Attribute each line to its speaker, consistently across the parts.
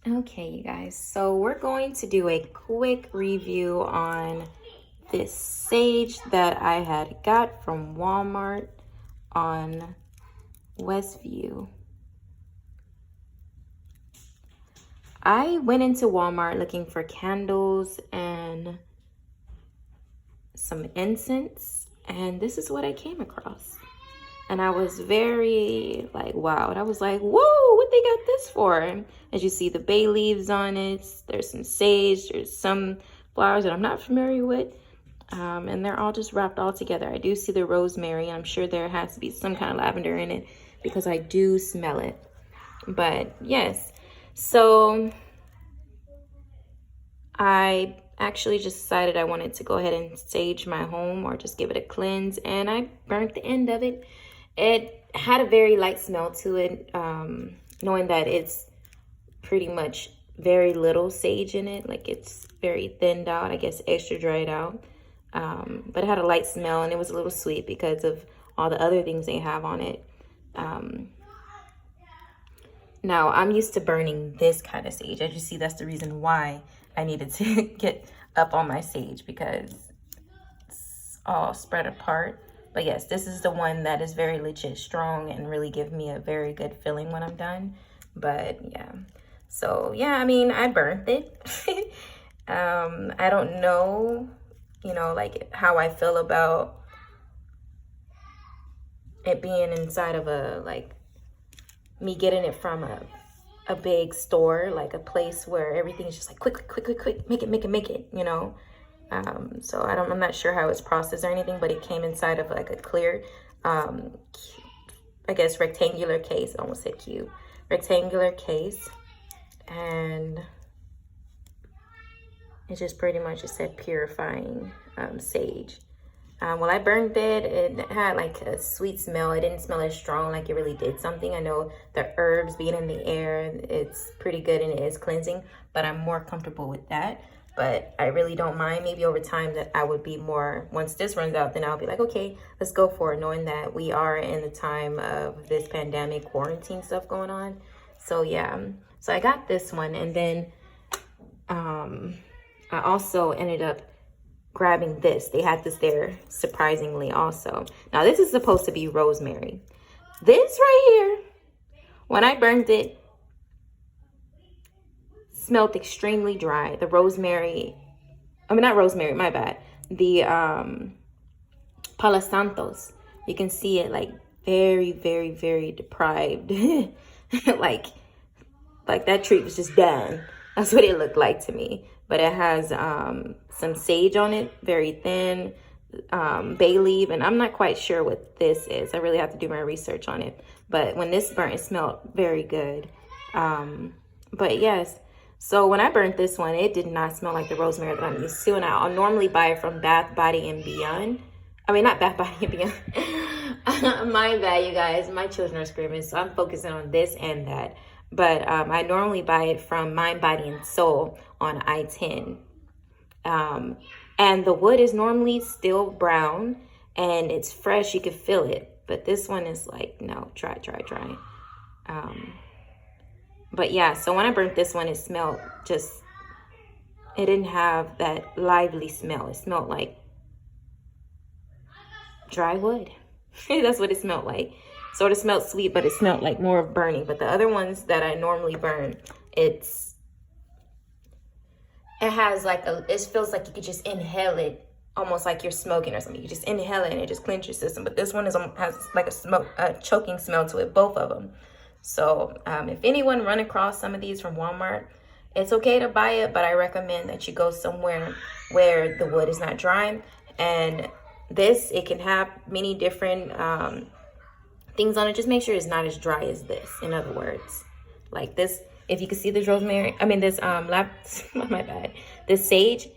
Speaker 1: Okay, you guys, so we're going to do a quick review on this sage that I had got from Walmart on Westview. I went into Walmart looking for candles and some incense, and this is what I came across. And I was very like, wow. And I was like, whoa, what they got this for? As you see, the bay leaves on it. There's some sage. There's some flowers that I'm not familiar with. And they're all just wrapped all together. I do see the rosemary. I'm sure there has to be some kind of lavender in it because I do smell it. But yes, so I actually just decided I wanted to go ahead and sage my home or just give it a cleanse. And I burnt the end of it. It had a very light smell to it, knowing that it's pretty much very little sage in it. Like it's very thinned out, I guess extra dried out. But it had a light smell and it was a little sweet because of all the other things they have on it. Now, I'm used to burning this kind of sage. As you see, that's the reason why I needed to get up on my sage because it's all spread apart. But yes, this is the one that is very legit strong and really give me a very good feeling when I'm done. But yeah, so yeah, I mean, I burnt it. I don't know, like how I feel about it being inside of me getting it from a big store, like a place where everything's just like quick, make it, So I'm not sure how it's processed or anything, but it came inside of like a clear, I guess, rectangular case. I almost said cube. Rectangular case. And it just pretty much just said purifying sage. Well, I burned it. It had like a sweet smell. It didn't smell as strong, like it really did something. I know the herbs being in the air, it's pretty good and it is cleansing, but I'm more comfortable with that. But I really don't mind. Maybe over time that I would be more, once this runs out, then I'll be like, okay, let's go for it, knowing that we are in the time of this pandemic quarantine stuff going on. So yeah, so I got this one, and then I also ended up grabbing this. They had this there surprisingly also. Now this is supposed to be rosemary. This right here, when I burned it, smelled extremely dry. The rosemary, not rosemary, my bad. The Paula Santos, you can see it like very, very, very deprived. like that tree was just done. That's what it looked like to me. But it has some sage on it, very thin, bay leaf, and I'm not quite sure what this is. I really have to do my research on it. But when this burnt, it smelled very good. But yes, so when I burnt this one, it did not smell like the rosemary that I'm used to. And I'll normally buy it from Bath, Body, and Beyond. I mean, not Bath, Body, and Beyond. My bad, you guys. My children are screaming, so I'm focusing on this and that. But I normally buy it from Mind, Body, and Soul on I-10. And the wood is normally still brown and it's fresh. You can feel it. But this one is like, no, dry. But yeah, so when I burnt this one, it smelled it didn't have that lively smell. It smelled like dry wood. That's what it smelled like. Sort of smelled sweet, but it smelled like more of burning. But the other ones that I normally burn, it has like it feels like you could just inhale it, almost like you're smoking or something. You just inhale it and it just cleans your system. But this one has like a choking smell to it, both of them. So if anyone run across some of these from Walmart, it's okay to buy it, but I recommend that you go somewhere where the wood is not dry. And it can have many different things on it. Just make sure it's not as dry as this. In other words, like this, if you can see this rosemary, this my bad, this sage,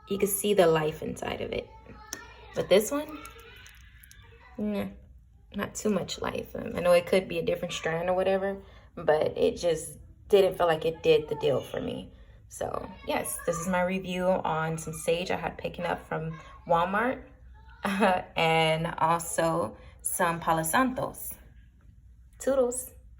Speaker 1: you can see the life inside of it. But this one, nah, not too much life. I know it could be a different strand or whatever, but it just didn't feel like it did the deal for me. So yes, this is my review on some sage I had picking up from Walmart and also some Palo Santos. Toodles.